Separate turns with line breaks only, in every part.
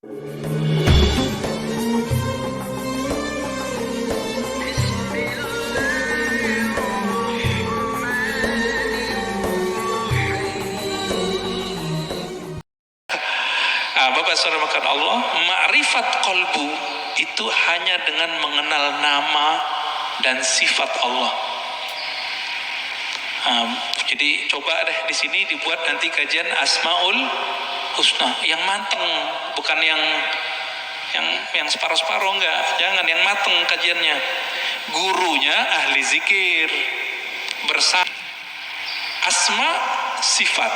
Bapak saudara makan Allah, ma'rifat qalbu itu hanya dengan mengenal nama dan sifat Allah. Jadi coba deh di sini dibuat nanti kajian Asmaul Husna yang mateng, bukan yang separuh-separuh, enggak. Jangan, yang mateng kajiannya. Gurunya ahli zikir bersama asma sifat.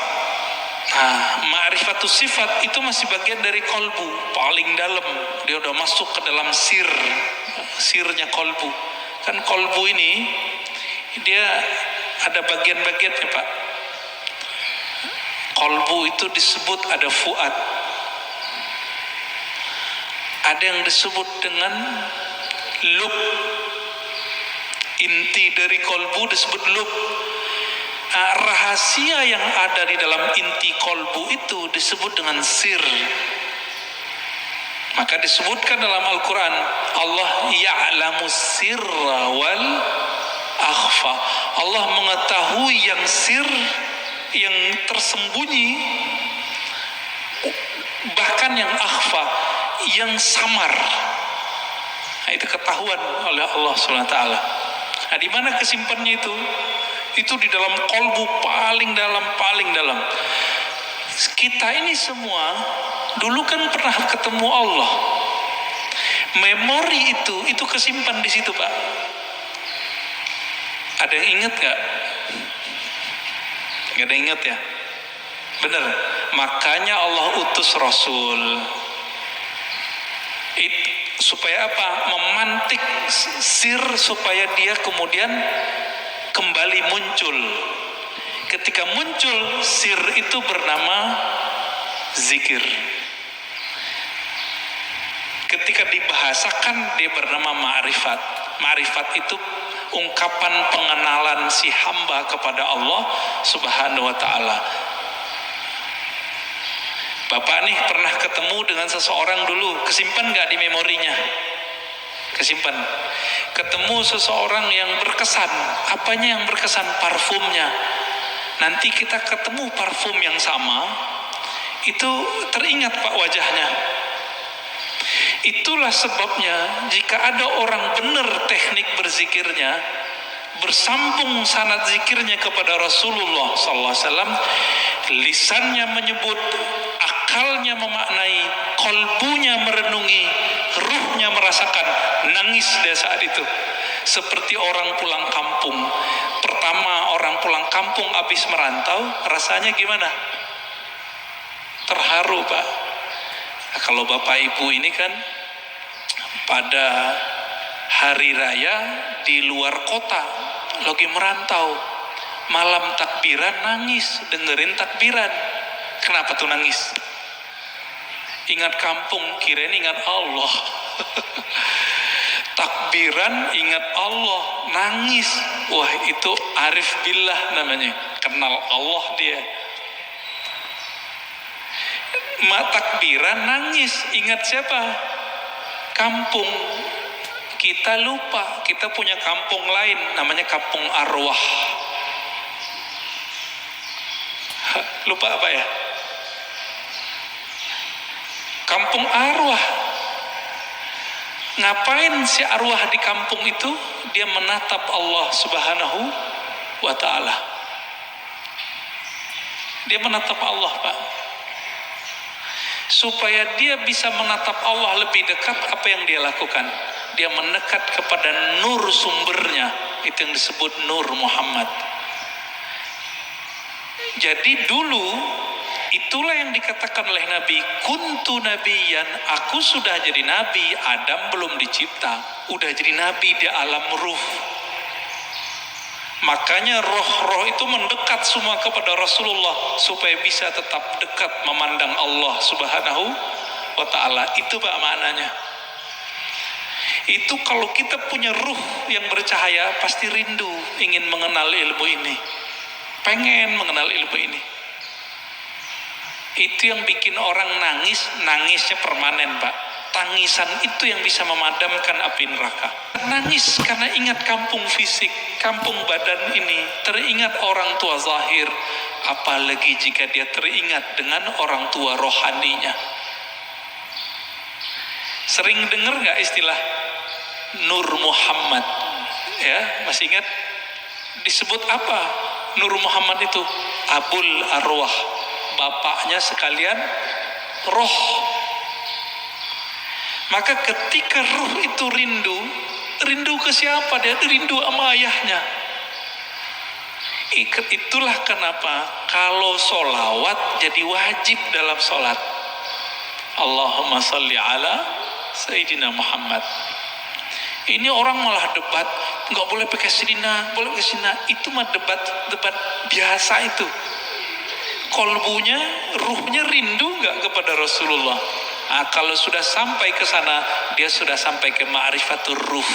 Ma'rifatus sifat itu masih bagian dari kolbu, paling dalam. Dia udah masuk ke dalam sirnya kolbu. Kan kolbu ini dia ada bagian-bagiannya, Pak. Kolbu itu disebut ada fuad, ada yang disebut dengan lub. Inti dari kolbu disebut lub. Rahasia yang ada di dalam inti kolbu itu disebut dengan sir. Maka disebutkan dalam Al-Quran, Allah ya'lamu sirra wal akhfa. Allah mengetahui yang sir, yang tersembunyi, bahkan yang akhfa, yang samar. Itu ketahuan oleh Allah SWT. Di mana kesimpannya itu? Itu di dalam kolbu paling dalam, paling dalam. Kita ini semua dulu kan pernah ketemu Allah. Memori itu kesimpan di situ, Pak. Ada yang ingat gak? Gak ada yang ingat ya? Benar. Makanya Allah utus Rasul. Supaya apa? Memantik sir supaya dia kemudian kembali muncul. Ketika muncul sir itu bernama zikir. Ketika dibahasakan dia bernama ma'rifat. Ma'rifat itu ungkapan pengenalan si hamba kepada Allah Subhanahu wa ta'ala. Bapak nih pernah ketemu dengan seseorang dulu, kesimpan gak di memorinya? Kesimpan. Ketemu seseorang yang berkesan. Apanya yang berkesan? Parfumnya. Nanti kita ketemu parfum yang sama, itu teringat, Pak, wajahnya. Itulah sebabnya jika ada orang benar teknik berzikirnya, bersambung sanad zikirnya kepada Rasulullah SAW, lisannya menyebut, akalnya memaknai, kolbunya merenungi, ruhnya merasakan, nangis dia saat itu. Seperti orang pulang kampung. Pertama orang pulang kampung habis merantau, rasanya gimana? Terharu, Pak. Kalau Bapak Ibu ini kan pada hari raya di luar kota, lagi merantau, malam takbiran nangis, dengerin takbiran. Kenapa tuh nangis? Ingat kampung, kirain ingat Allah. Takbiran ingat Allah, nangis. Wah, itu arif billah namanya, kenal Allah dia. Takbiran nangis, ingat siapa? Kampung. Kita lupa, kita punya kampung lain, namanya kampung arwah. Lupa apa ya? Kampung arwah. Ngapain si arwah di kampung itu? Dia menatap Allah Subhanahu wa ta'ala. Dia menatap Allah, Pak. Supaya dia bisa menatap Allah lebih dekat, apa yang dia lakukan? Dia mendekat kepada nur sumbernya. Itu yang disebut nur Muhammad. Jadi dulu itulah yang dikatakan oleh Nabi, kuntu nabiyan, aku sudah jadi nabi, Adam belum dicipta, udah jadi nabi di alam ruh. Makanya roh-roh itu mendekat semua kepada Rasulullah supaya bisa tetap dekat memandang Allah Subhanahu wa ta'ala. Itu, Pak, maknanya. Itu kalau kita punya ruh yang bercahaya, pasti rindu ingin mengenal ilmu ini, pengen mengenal ilmu ini. Itu yang bikin orang nangis, nangisnya permanen Pak. Tangisan itu yang bisa memadamkan api neraka. Nangis karena ingat kampung fisik, kampung badan ini, teringat orang tua zahir, apalagi jika dia teringat dengan orang tua rohaninya. Sering dengar nggak istilah Nur Muhammad? Ya, masih ingat? Disebut apa Nur Muhammad itu? Abul Arwah, bapaknya sekalian roh. Maka ketika ruh itu rindu ke siapa? Dia rindu sama ayahnya. Itulah kenapa kalau solawat jadi wajib dalam solat. Allahumma salli ala Sayyidina Muhammad. Ini orang malah debat, nggak boleh pakai Sayyidina, boleh pakai Sayyidina. Itu mah debat biasa itu. Kolbunya, ruhnya rindu nggak kepada Rasulullah? Nah, kalau sudah sampai ke sana, dia sudah sampai ke ma'rifatur ruh.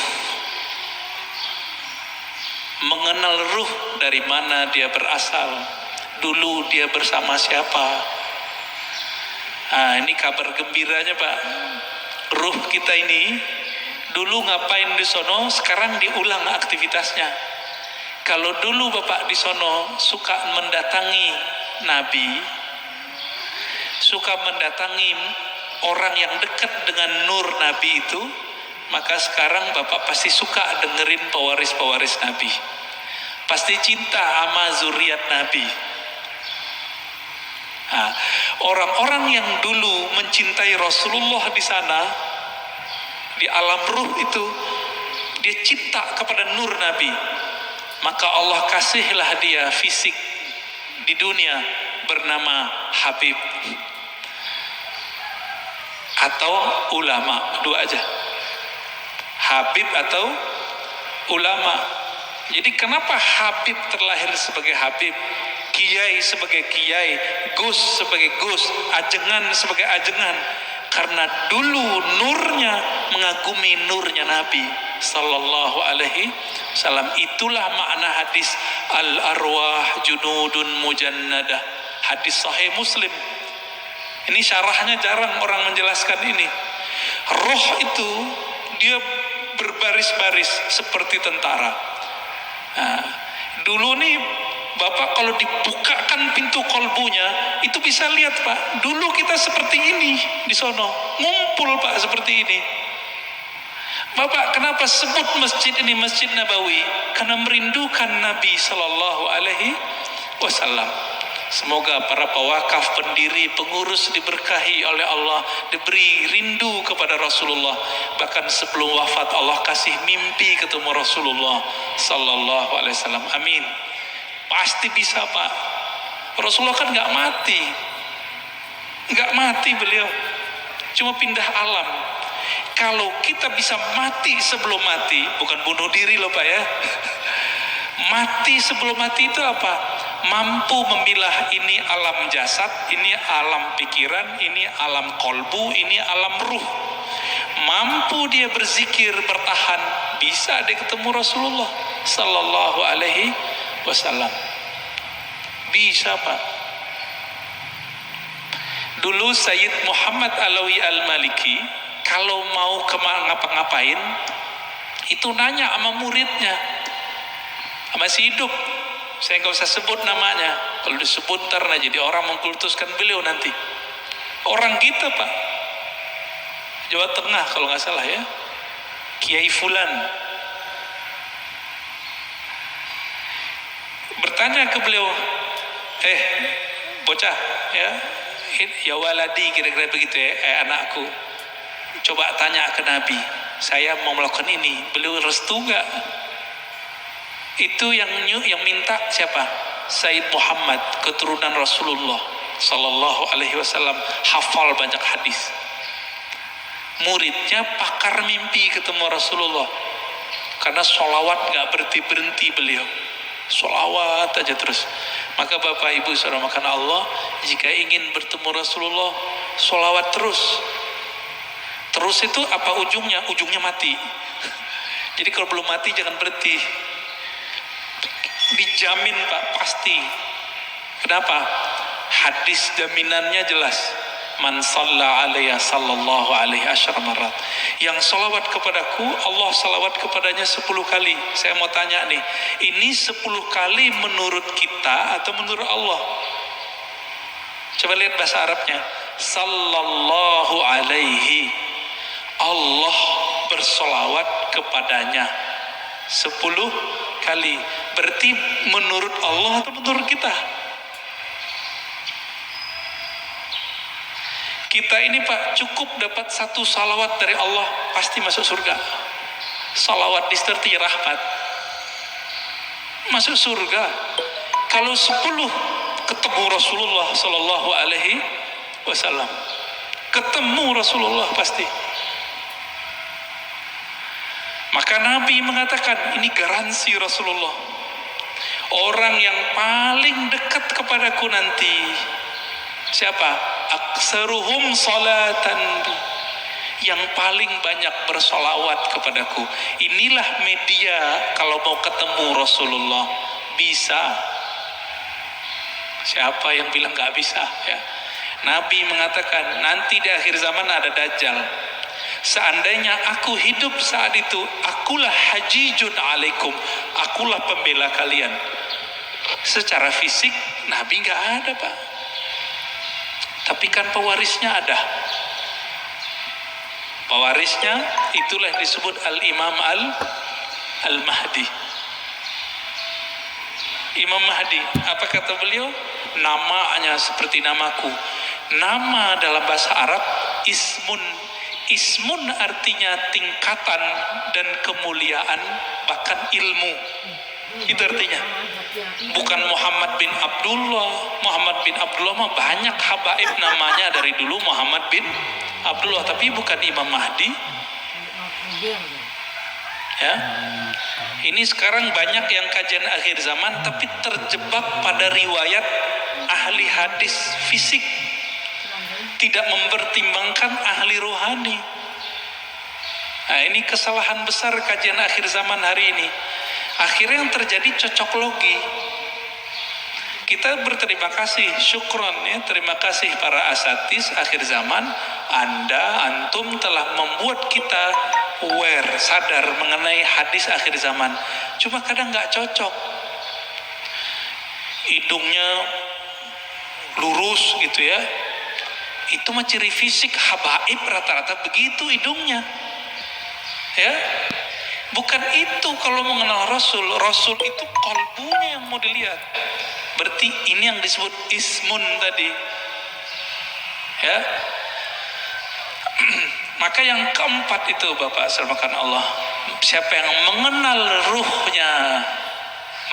Mengenal ruh dari mana dia berasal. Dulu dia bersama siapa? Nah, ini kabar gembiranya Pak. Ruh kita ini dulu ngapain di sono, sekarang diulang aktivitasnya. Kalau dulu Bapak di sono suka mendatangi Nabi, suka mendatangi orang yang dekat dengan nur Nabi itu, maka sekarang Bapak pasti suka dengerin pewaris-pewaris Nabi. Pasti cinta sama zuriat Nabi. Nah, orang-orang yang dulu mencintai Rasulullah di sana, di alam ruh itu, dia cinta kepada nur Nabi. Maka Allah kasihlah dia fisik di dunia bernama Habib atau ulama, dua aja, Habib atau ulama. Jadi kenapa Habib terlahir sebagai Habib, Kiai sebagai Kiai, Gus sebagai Gus, Ajengan sebagai Ajengan? Karena dulu nurnya mengagumi nurnya Nabi sallallahu alaihi wasallam. Itulah makna hadis al-arwah junudun mujannadah, hadis sahih Muslim. Ini syarahnya jarang orang menjelaskan ini. Roh itu dia berbaris-baris seperti tentara. Nah, dulu nih Bapak kalau dibukakan pintu kolbunya, itu bisa lihat Pak, dulu kita seperti ini di sono, ngumpul Pak seperti ini. Bapak kenapa sebut masjid ini Masjid Nabawi? Karena merindukan Nabi Sallallahu Alaihi Wasallam. Semoga para pewakaf, pendiri, pengurus diberkahi oleh Allah, diberi rindu kepada Rasulullah. Bahkan sebelum wafat Allah kasih mimpi ketemu Rasulullah Sallallahu Alaihi Wasallam. Amin. Pasti bisa Pak. Rasulullah kan nggak mati beliau, cuma pindah alam. Kalau kita bisa mati sebelum mati, bukan bunuh diri loh Pak ya. Mati sebelum mati itu apa? Mampu memilah ini alam jasad, ini alam pikiran, ini alam kolbu, ini alam ruh. Mampu dia berzikir bertahan, bisa dia ketemu Rasulullah Sallallahu Alaihi Wasallam. Bisa Pak. Dulu Sayyid Muhammad Alawi Al-Maliki kalau mau ngapa-ngapain itu nanya sama muridnya, masih hidup, saya nggak usah sebut namanya, kalau disebut ntar jadi orang mengkultuskan beliau nanti. Orang kita Pak, Jawa Tengah kalau nggak salah ya, Kiai Fulan, bertanya ke beliau, bocah ya waladi, kira-kira begitu ya, anakku, coba tanya ke Nabi, saya mau melakukan ini, beliau restu nggak? Itu yang minta siapa? Sayyid Muhammad, keturunan Rasulullah Sallallahu Alaihi Wasallam, hafal banyak hadis. Muridnya pakar mimpi ketemu Rasulullah, karena sholawat nggak berhenti beliau, sholawat aja terus. Maka Bapak Ibu saudara makan Allah, jika ingin bertemu Rasulullah, sholawat terus. Terus itu apa ujungnya? Ujungnya mati. Jadi kalau belum mati jangan berhenti. Dijamin Pak, pasti. Kenapa? Hadis jaminannya jelas. Man shalla alaiya sallallahu alaihi asyara marat. Yang salawat kepadaku, Allah salawat kepadanya 10 kali. Saya mau tanya nih, ini 10 kali menurut kita atau menurut Allah? Coba lihat bahasa Arabnya. Sallallahu alaihi. Allah bersolawat kepadanya 10 kali. Berarti menurut Allah atau menurut kita? Kita ini Pak, cukup dapat 1 salawat dari Allah, pasti masuk surga. Salawat disertai rahmat, masuk surga. Kalau 10 ketemu Rasulullah Sallallahu Alaihi Wasallam, ketemu Rasulullah pasti. Maka Nabi mengatakan, ini garansi Rasulullah, orang yang paling dekat kepadaku nanti siapa? Aksaruhum salatan bi, yang paling banyak bersolawat kepadaku. Inilah media kalau mau ketemu Rasulullah. Bisa. Siapa yang bilang gak bisa ya? Nabi mengatakan nanti di akhir zaman ada Dajjal. Seandainya aku hidup saat itu, akulah hajijun alaikum, akulah pembela kalian. Secara fisik Nabi gak ada Pak, tapi kan pewarisnya ada. Pewarisnya itulah yang disebut Al-Imam Al-Mahdi. Imam Mahdi, apa kata beliau? Namanya seperti namaku. Nama dalam bahasa Arab ismun. Ismun artinya tingkatan dan kemuliaan, bahkan ilmu. Itu artinya. Bukan Muhammad bin Abdullah. Muhammad bin Abdullah mah banyak habaib namanya dari dulu Muhammad bin Abdullah, tapi bukan Imam Mahdi. Ya. Ini sekarang banyak yang kajian akhir zaman tapi terjebak pada riwayat ahli hadis fisik, tidak mempertimbangkan ahli rohani. Nah, ini kesalahan besar kajian akhir zaman hari ini. Akhirnya yang terjadi cocok logi. Kita berterima kasih, syukron ya, terima kasih para asatis akhir zaman. Antum telah membuat kita aware, sadar mengenai hadis akhir zaman. Cuma kadang nggak cocok. Hidungnya lurus gitu ya. Itu mah ciri fisik habaib, rata-rata begitu hidungnya. Ya. Bukan itu kalau mengenal Rasul. Rasul itu kolbunya yang mau dilihat. Berarti ini yang disebut ismun tadi. Ya. Maka yang keempat itu Bapak sermakan Allah, siapa yang mengenal ruhnya,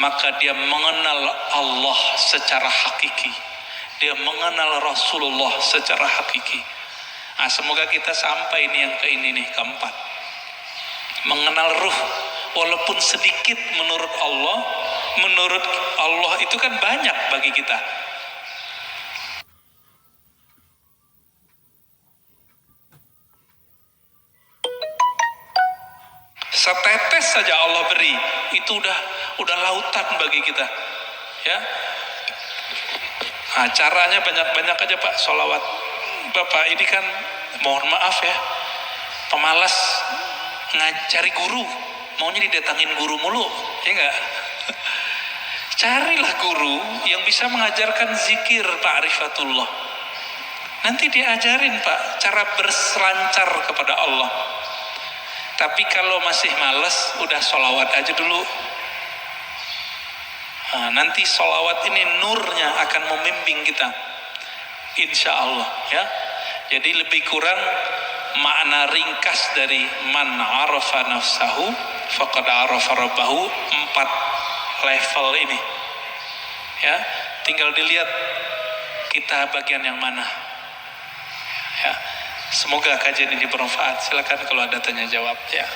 maka dia mengenal Allah secara hakiki. Dia mengenal Rasulullah secara hakiki. Nah, semoga kita sampai ini yang ke ini nih, keempat. Mengenal ruh, walaupun sedikit menurut Allah itu kan banyak bagi kita. Setetes saja Allah beri, itu udah lautan bagi kita. Ya. Nah, caranya banyak-banyak aja Pak, sholawat. Bapak ini kan mohon maaf ya, pemalas ngajari guru, maunya didatangin guru mulu, ya enggak? Carilah guru yang bisa mengajarkan zikir ma'rifatullah. Nanti diajarin Pak cara berselancar kepada Allah. Tapi kalau masih malas, udah sholawat aja dulu. Nah, nanti sholawat ini nurnya akan membimbing kita, insya Allah ya. Jadi lebih kurang makna ringkas dari man arafa nafsahu faqad arafa rabbahu, 4 level ini ya. Tinggal dilihat kita bagian yang mana ya. Semoga kajian ini bermanfaat. Silakan kalau ada tanya jawab ya.